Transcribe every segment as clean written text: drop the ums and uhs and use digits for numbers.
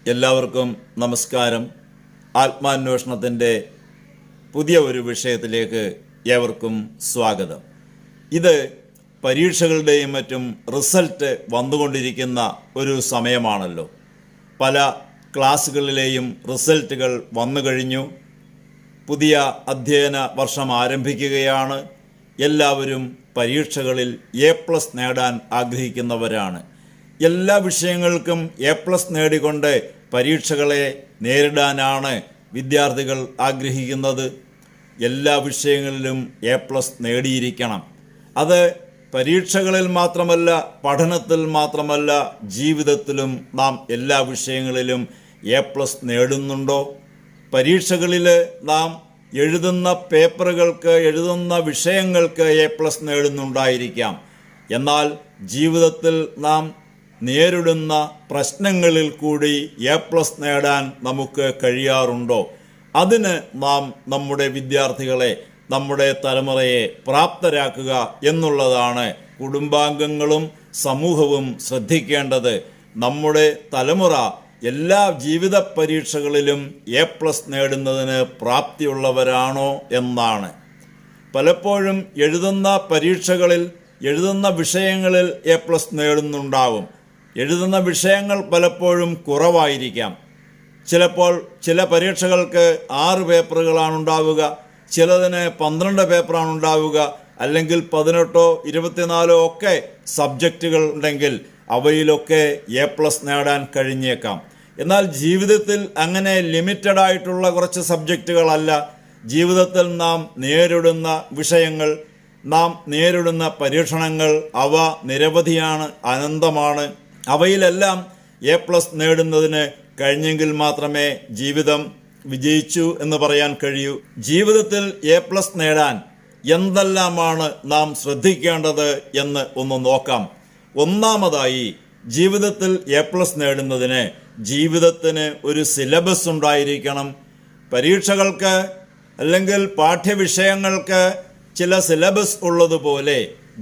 എല്ലാവർക്കും നമസ്കാരം. ആത്മാന്വേഷണത്തിൻ്റെ പുതിയ ഒരു വിഷയത്തിലേക്ക് ഏവർക്കും സ്വാഗതം. ഇത് പരീക്ഷകളുടെയും മറ്റും റിസൾട്ട് വന്നുകൊണ്ടിരിക്കുന്ന ഒരു സമയമാണല്ലോ. പല ക്ലാസ്സുകളിലെയും റിസൾട്ടുകൾ വന്നു കഴിഞ്ഞു. പുതിയ അധ്യയന വർഷം ആരംഭിക്കുകയാണ്. എല്ലാവരും പരീക്ഷകളിൽ A+ നേടാൻ ആഗ്രഹിക്കുന്നവരാണ്. എല്ലാ വിഷയങ്ങൾക്കും A+ നേടിക്കൊണ്ട് പരീക്ഷകളെ നേരിടാനാണ് വിദ്യാർത്ഥികൾ ആഗ്രഹിക്കുന്നത്. എല്ലാ വിഷയങ്ങളിലും A+ നേടിയിരിക്കണം. അത് പരീക്ഷകളിൽ മാത്രമല്ല, പഠനത്തിൽ മാത്രമല്ല, ജീവിതത്തിലും നാം എല്ലാ വിഷയങ്ങളിലും A+ നേടുന്നുണ്ടോ? പരീക്ഷകളിൽ നാം എഴുതുന്ന പേപ്പറുകൾക്ക്, എഴുതുന്ന വിഷയങ്ങൾക്ക് A+ നേടുന്നുണ്ടായിരിക്കാം. എന്നാൽ ജീവിതത്തിൽ നാം നേരിടുന്ന പ്രശ്നങ്ങളിൽ കൂടി A+ നേടാൻ നമുക്ക് കഴിയാറുണ്ടോ? അതിന് നാം നമ്മുടെ വിദ്യാർത്ഥികളെ, നമ്മുടെ തലമുറയെ പ്രാപ്തരാക്കുക എന്നുള്ളതാണ് കുടുംബാംഗങ്ങളും സമൂഹവും ശ്രദ്ധിക്കേണ്ടത്. നമ്മുടെ തലമുറ എല്ലാ ജീവിത പരീക്ഷകളിലും A+ നേടുന്നതിന് പ്രാപ്തിയുള്ളവരാണോ എന്നാണ്. പലപ്പോഴും എഴുതുന്ന പരീക്ഷകളിൽ, എഴുതുന്ന വിഷയങ്ങളിൽ A+ നേടുന്നുണ്ടാവും. എഴുതുന്ന വിഷയങ്ങൾ പലപ്പോഴും കുറവായിരിക്കാം. ചിലപ്പോൾ ചില പരീക്ഷകൾക്ക് 6 പേപ്പറുകളാണ് ഉണ്ടാവുക, ചിലതിന് 12 പേപ്പറാണ് ഉണ്ടാവുക, അല്ലെങ്കിൽ 18 24 ഒക്കെ സബ്ജക്റ്റുകൾ ഉണ്ടെങ്കിൽ അവയിലൊക്കെ A+ നേടാൻ കഴിഞ്ഞേക്കാം. എന്നാൽ ജീവിതത്തിൽ അങ്ങനെ ലിമിറ്റഡ് ആയിട്ടുള്ള കുറച്ച് സബ്ജക്റ്റുകളല്ല. ജീവിതത്തിൽ നാം നേരിടുന്ന വിഷയങ്ങൾ, നാം നേരിടുന്ന പരീക്ഷണങ്ങൾ, അവ നിരവധിയാണ്, അനന്തമാണ്. അവയിലെല്ലാം A+ നേടുന്നതിന് കഴിഞ്ഞെങ്കിൽ മാത്രമേ ജീവിതം വിജയിച്ചു എന്ന് പറയാൻ കഴിയൂ. ജീവിതത്തിൽ A+ നേടാൻ എന്തെല്ലാമാണ് നാം ശ്രദ്ധിക്കേണ്ടത് എന്ന് ഒന്ന് നോക്കാം. ഒന്നാമതായി, ജീവിതത്തിൽ A+ നേടുന്നതിന് ജീവിതത്തിന് ഒരു സിലബസ് ഉണ്ടായിരിക്കണം. പരീക്ഷകൾക്ക് അല്ലെങ്കിൽ പാഠ്യവിഷയങ്ങൾക്ക് ചില സിലബസ് ഉള്ളതുപോലെ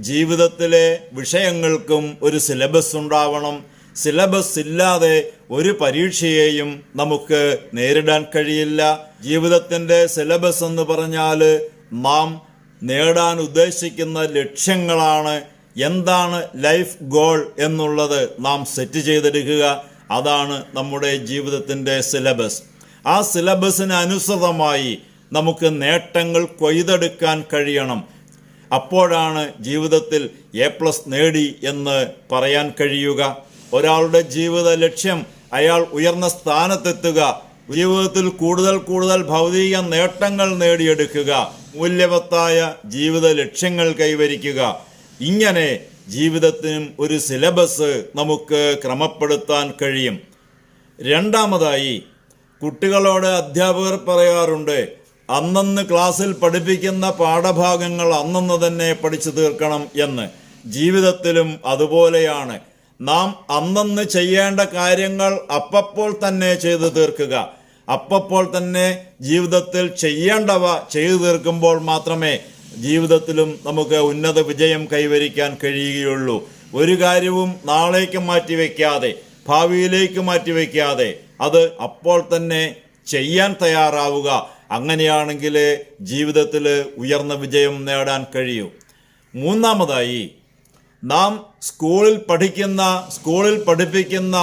ജീവിതത്തിലെ വിഷയങ്ങൾക്കും ഒരു സിലബസ് ഉണ്ടാവണം. സിലബസ് ഇല്ലാതെ ഒരു പരീക്ഷയെയും നമുക്ക് നേരിടാൻ കഴിയില്ല. ജീവിതത്തിൻ്റെ സിലബസ് എന്ന് പറഞ്ഞാൽ നാം നേടാൻ ഉദ്ദേശിക്കുന്ന ലക്ഷ്യങ്ങളാണ്. എന്താണ് ലൈഫ് ഗോൾ എന്നുള്ളത് നാം സെറ്റ് ചെയ്തെടുക്കുക. അതാണ് നമ്മുടെ ജീവിതത്തിൻ്റെ സിലബസ്. ആ സിലബസിന് അനുസൃതമായി നമുക്ക് നേട്ടങ്ങൾ കൊയ്തെടുക്കാൻ കഴിയണം. അപ്പോഴാണ് ജീവിതത്തിൽ A+ നേടി എന്ന് പറയാൻ കഴിയുക. ഒരാളുടെ ജീവിത ലക്ഷ്യം അയാൾ ഉയർന്ന സ്ഥാനത്തെത്തുക, ജീവിതത്തിൽ കൂടുതൽ ഭൗതിക നേട്ടങ്ങൾ നേടിയെടുക്കുക, മൂല്യവത്തായ ജീവിത ലക്ഷ്യങ്ങൾ കൈവരിക്കുക. ഇങ്ങനെ ജീവിതത്തിനും ഒരു സിലബസ് നമുക്ക് ക്രമപ്പെടുത്താൻ കഴിയും. രണ്ടാമതായി, കുട്ടികളോട് അധ്യാപകർ പറയാറുണ്ട്, അന്നന്ന് ക്ലാസ്സിൽ പഠിപ്പിക്കുന്ന പാഠഭാഗങ്ങൾ അന്നന്ന് തന്നെ പഠിച്ചു തീർക്കണം എന്ന്. ജീവിതത്തിലും അതുപോലെയാണ്. നാം അന്നന്ന് ചെയ്യേണ്ട കാര്യങ്ങൾ അപ്പപ്പോൾ തന്നെ ചെയ്തു തീർക്കുക. അപ്പപ്പോൾ തന്നെ ജീവിതത്തിൽ ചെയ്യേണ്ടവ ചെയ്തു തീർക്കുമ്പോൾ മാത്രമേ ജീവിതത്തിലും നമുക്ക് ഉന്നത വിജയം കൈവരിക്കാൻ കഴിയുകയുള്ളൂ. ഒരു കാര്യവും നാളേക്ക് മാറ്റിവെക്കാതെ, ഭാവിയിലേക്ക് മാറ്റിവെക്കാതെ അത് അപ്പോൾ തന്നെ ചെയ്യാൻ തയ്യാറാവുക. അങ്ങനെയാണെങ്കിൽ ജീവിതത്തിൽ ഉയർന്ന വിജയം നേടാൻ കഴിയൂ. മൂന്നാമതായി, നാം സ്കൂളിൽ പഠിപ്പിക്കുന്ന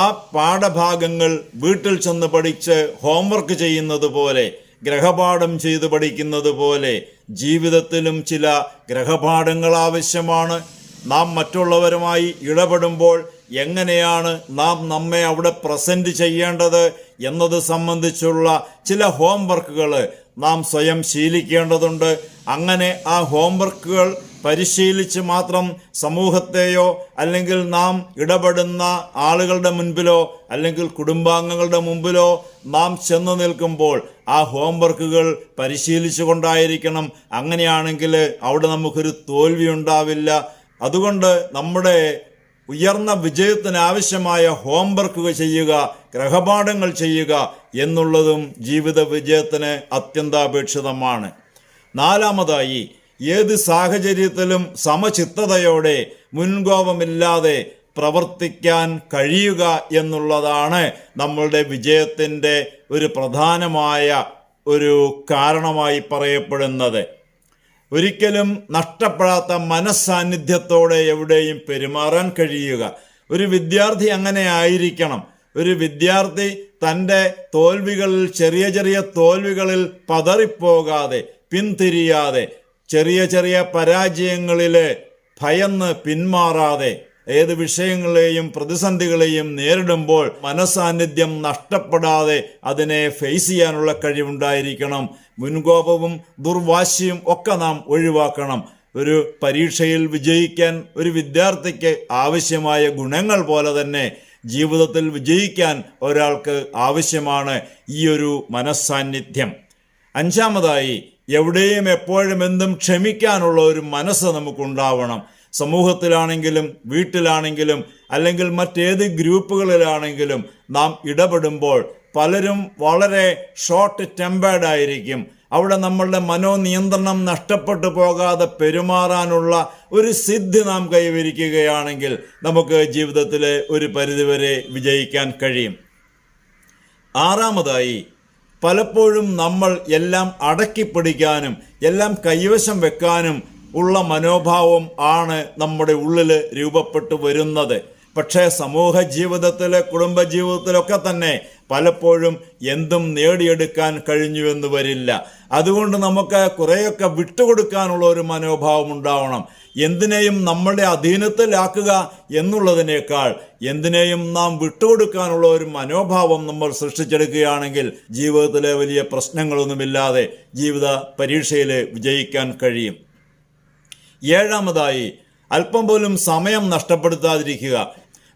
ആ പാഠഭാഗങ്ങൾ വീട്ടിൽ ചെന്ന് പഠിച്ച് ഹോംവർക്ക് ചെയ്യുന്നത് പോലെ, ഗ്രഹപാഠം ചെയ്ത് പഠിക്കുന്നത് പോലെ ജീവിതത്തിലും ചില ഗ്രഹപാഠങ്ങൾ ആവശ്യമാണ്. നാം മറ്റുള്ളവരുമായി ഇടപെടുമ്പോൾ എങ്ങനെയാണ് നാം നമ്മെ അവിടെ പ്രസൻറ്റ് ചെയ്യേണ്ടത് എന്നത് സംബന്ധിച്ചുള്ള ചില ഹോംവർക്കുകൾ നാം സ്വയം ശീലിക്കേണ്ടതുണ്ട്. അങ്ങനെ ആ ഹോംവർക്കുകൾ പരിശീലിച്ച് മാത്രം സമൂഹത്തെയോ അല്ലെങ്കിൽ നാം ഇടപെടുന്ന ആളുകളുടെ മുൻപിലോ അല്ലെങ്കിൽ കുടുംബാംഗങ്ങളുടെ മുമ്പിലോ നാം ചെന്ന് നിൽക്കുമ്പോൾ ആ ഹോംവർക്കുകൾ പരിശീലിച്ചു കൊണ്ടായിരിക്കണം. അങ്ങനെയാണെങ്കിൽ അവിടെ നമുക്കൊരു തോൽവി ഉണ്ടാവില്ല. അതുകൊണ്ട് നമ്മുടെ ഉയർന്ന വിജയത്തിന് ആവശ്യമായ ഹോംവർക്കുകൾ ചെയ്യുക, ഗ്രഹപാഠങ്ങൾ ചെയ്യുക എന്നുള്ളതും ജീവിത വിജയത്തിന് അത്യന്താപേക്ഷിതമാണ്. നാലാമതായി, ഏത് സാഹചര്യത്തിലും സമചിത്തതയോടെ മുൻകോപമില്ലാതെ പ്രവർത്തിക്കാൻ കഴിയുക എന്നുള്ളതാണ് നമ്മളുടെ വിജയത്തിൻ്റെ ഒരു പ്രധാനമായ ഒരു കാരണമായി പറയപ്പെടുന്നത്. ഒരിക്കലും നഷ്ടപ്പെടാത്ത മനസ്സാന്നിധ്യത്തോടെ എവിടെയും പെരുമാറാൻ കഴിയുക. ഒരു വിദ്യാർത്ഥി അങ്ങനെ ആയിരിക്കണം. ഒരു വിദ്യാർത്ഥി തൻ്റെ തോൽവികളിൽ, ചെറിയ ചെറിയ തോൽവികളിൽ പതറിപ്പോകാതെ, പിന്തിരിയാതെ, ചെറിയ ചെറിയ പരാജയങ്ങളിൽ ഭയന്ന് പിന്മാറാതെ, ഏത് വിഷയങ്ങളെയും പ്രതിസന്ധികളെയും നേരിടുമ്പോൾ മനസാന്നിധ്യം നഷ്ടപ്പെടാതെ അതിനെ ഫേസ് ചെയ്യാനുള്ള കഴിവുണ്ടായിരിക്കണം. മുൻകോപവും ദുർവാശിയും ഒക്കെ നാം ഒഴിവാക്കണം. ഒരു പരീക്ഷയിൽ വിജയിക്കാൻ ഒരു വിദ്യാർത്ഥിക്ക് ആവശ്യമായ ഗുണങ്ങൾ പോലെ തന്നെ ജീവിതത്തിൽ വിജയിക്കാൻ ഒരാൾക്ക് ആവശ്യമാണ് ഈ ഒരു മനസ്സാന്നിധ്യം. അഞ്ചാമതായി, എവിടെയും എപ്പോഴും എന്തും ക്ഷമിക്കാനുള്ള ഒരു മനസ്സ് നമുക്കുണ്ടാവണം. സമൂഹത്തിലാണെങ്കിലും വീട്ടിലാണെങ്കിലും അല്ലെങ്കിൽ മറ്റേത് ഗ്രൂപ്പുകളിലാണെങ്കിലും നാം ഇടപെടുമ്പോൾ പലരും വളരെ ഷോർട്ട് ടെമ്പേർഡ് ആയിരിക്കും. അവിടെ നമ്മളുടെ മനോനിയന്ത്രണം നഷ്ടപ്പെട്ടു പോകാതെ പെരുമാറാനുള്ള ഒരു സിദ്ധി നാം കൈവരിക്കുകയാണെങ്കിൽ നമുക്ക് ജീവിതത്തിൽ ഒരു പരിധിവരെ വിജയിക്കാൻ കഴിയും. ആറാമതായി, പലപ്പോഴും നമ്മൾ എല്ലാം അടക്കിപ്പിടിക്കാനും എല്ലാം കൈവശം വെക്കാനും ഉള്ള മനോഭാവം ആണ് നമ്മുടെ ഉള്ളിൽ രൂപപ്പെട്ടു വരുന്നത്. പക്ഷേ സമൂഹ ജീവിതത്തിൽ, കുടുംബ ജീവിതത്തിലൊക്കെ തന്നെ പലപ്പോഴും എന്തും നേടിയെടുക്കാൻ കഴിഞ്ഞുവെന്ന് വരില്ല. അതുകൊണ്ട് നമുക്ക് കുറേയൊക്കെ വിട്ടുകൊടുക്കാനുള്ള ഒരു മനോഭാവം ഉണ്ടാവണം. എന്തിനേയും നമ്മുടെ അധീനത്തിലാക്കുക എന്നുള്ളതിനേക്കാൾ എന്തിനേയും നാം വിട്ടുകൊടുക്കാനുള്ള ഒരു മനോഭാവം നമ്മൾ സൃഷ്ടിച്ചെടുക്കുകയാണെങ്കിൽ ജീവിതത്തിലെ വലിയ പ്രശ്നങ്ങളൊന്നുമില്ലാതെ ജീവിത പരീക്ഷയിൽ വിജയിക്കാൻ കഴിയും. ഏഴാമതായി, അല്പം പോലും സമയം നഷ്ടപ്പെടുത്താതിരിക്കുക.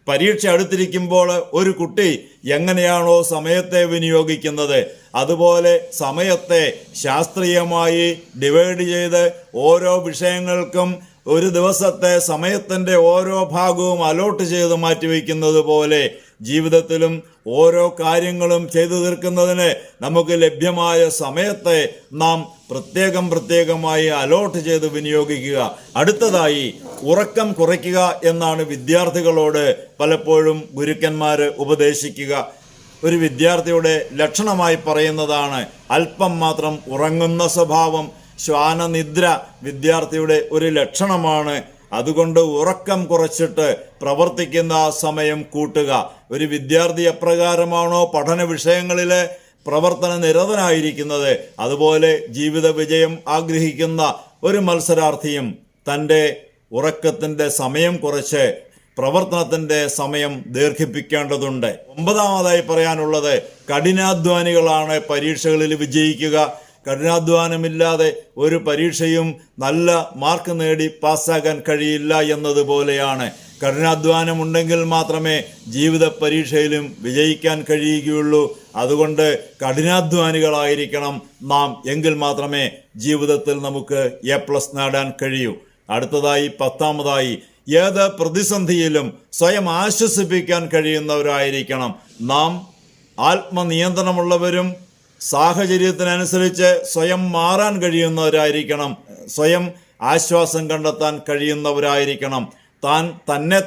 പരീക്ഷ അടുത്തിരിക്കുമ്പോൾ ഒരു കുട്ടി എങ്ങനെയാണോ സമയത്തെ വിനിയോഗിക്കുന്നത്, അതുപോലെ സമയത്തെ ശാസ്ത്രീയമായി ഡിവൈഡ് ചെയ്ത് ഓരോ വിഷയങ്ങൾക്കും ഒരു ദിവസത്തെ സമയത്തിൻ്റെ ഓരോ ഭാഗവും അലോട്ട് ചെയ്ത് മാറ്റിവെക്കുന്നത് പോലെ ജീവിതത്തിലും ഓരോ കാര്യങ്ങളും ചെയ്തു തീർക്കുന്നതിന് നമുക്ക് ലഭ്യമായ സമയത്തെ നാം പ്രത്യേകമായി അലോട്ട് ചെയ്ത് വിനിയോഗിക്കുക. അടുത്തതായി, ഉറക്കം കുറയ്ക്കുക എന്നാണ് വിദ്യാർത്ഥികളോട് പലപ്പോഴും ഗുരുക്കന്മാർ ഉപദേശിക്കുക. ഒരു വിദ്യാർത്ഥിയുടെ ലക്ഷണമായി പറയുന്നതാണ് അല്പം മാത്രം ഉറങ്ങുന്ന സ്വഭാവം. ശ്വാനനിദ്ര വിദ്യാർത്ഥിയുടെ ഒരു ലക്ഷണമാണ്. അതുകൊണ്ട് ഉറക്കം കുറച്ചിട്ട് പ്രവർത്തിക്കുന്ന സമയം കൂട്ടുക. ഒരു വിദ്യാർത്ഥി എപ്രകാരമാണോ പഠന വിഷയങ്ങളിൽ പ്രവർത്തന നിരതനായിരിക്കുന്നത്, അതുപോലെ ജീവിത വിജയം ആഗ്രഹിക്കുന്ന ഒരു മത്സരാർത്ഥിയും തൻ്റെ ഉറക്കത്തിൻ്റെ സമയം കുറച്ച് പ്രവർത്തനത്തിൻ്റെ സമയം ദീർഘിപ്പിക്കേണ്ടതുണ്ട്. ഒമ്പതാമതായി പറയാനുള്ളത്, കഠിനാധ്വാനികളാണ് പരീക്ഷകളിൽ വിജയിക്കുക. കഠിനാധ്വാനമില്ലാതെ ഒരു പരീക്ഷയും നല്ല മാർക്ക് നേടി പാസ്സാകാൻ കഴിയില്ല എന്നതുപോലെയാണ്. കഠിനാധ്വാനമുണ്ടെങ്കിൽ മാത്രമേ ജീവിത പരീക്ഷയിലും വിജയിക്കാൻ കഴിയുകയുള്ളൂ. അതുകൊണ്ട് കഠിനാധ്വാനികളായിരിക്കണം നാം, എങ്കിൽ മാത്രമേ ജീവിതത്തിൽ നമുക്ക് A+ നേടാൻ കഴിയൂ. അടുത്തതായി, പത്താമതായി, ഏത് പ്രതിസന്ധിയിലും സ്വയം ആശ്വസിപ്പിക്കാൻ കഴിയുന്നവരായിരിക്കണം നാം. ആത്മനിയന്ത്രണമുള്ളവരും സാഹചര്യത്തിനനുസരിച്ച് സ്വയം മാറാൻ കഴിയുന്നവരായിരിക്കണം. സ്വയം ആശ്വാസം കണ്ടെത്താൻ കഴിയുന്നവരായിരിക്കണം. താൻ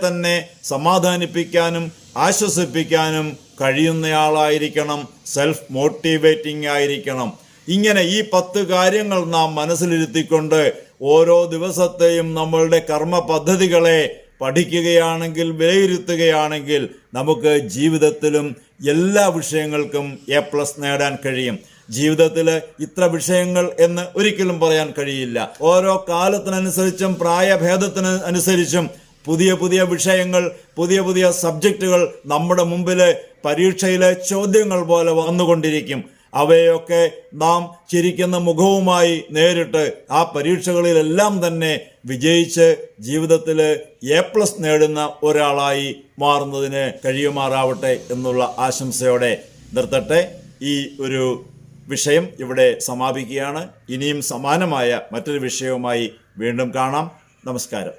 തന്നെ സമാധാനിപ്പിക്കാനും ആശ്വസിപ്പിക്കാനും കഴിയുന്നയാളായിരിക്കണം. സെൽഫ് മോട്ടിവേറ്റിംഗ് ആയിരിക്കണം. ഇങ്ങനെ ഈ 10 കാര്യങ്ങൾ നാം മനസ്സിലിരുത്തിക്കൊണ്ട് ഓരോ ദിവസത്തെയും നമ്മളുടെ കർമ്മ പദ്ധതികളെ പഠിക്കുകയാണെങ്കിൽ, വിലയിരുത്തുകയാണെങ്കിൽ നമുക്ക് ജീവിതത്തിലും എല്ലാ വിഷയങ്ങൾക്കും A+ നേടാൻ കഴിയും. ജീവിതത്തിൽ ഇത്ര വിഷയങ്ങൾ എന്ന് ഒരിക്കലും പറയാൻ കഴിയില്ല. ഓരോ കാലത്തിനനുസരിച്ചും പ്രായഭേദത്തിന് അനുസരിച്ചും പുതിയ വിഷയങ്ങൾ, പുതിയ സബ്ജക്റ്റുകൾ നമ്മുടെ മുമ്പിൽ പരീക്ഷയിലെ ചോദ്യങ്ങൾ പോലെ വന്നുകൊണ്ടിരിക്കും. അവയൊക്കെ നാം ചിരിക്കുന്ന മുഖവുമായി നേരിട്ട് ആ പരീക്ഷകളിലെല്ലാം തന്നെ വിജയിച്ച് ജീവിതത്തിൽ A+ നേടുന്ന ഒരാളായി മാറുന്നതിന് കഴിയുമാറാവട്ടെ എന്നുള്ള ആശംസയോടെ നിർത്തട്ടെ. ഈ ഒരു വിഷയം ഇവിടെ സമാപിക്കുകയാണ്. ഇനിയും സമാനമായ മറ്റൊരു വിഷയവുമായി വീണ്ടും കാണാം. നമസ്കാരം.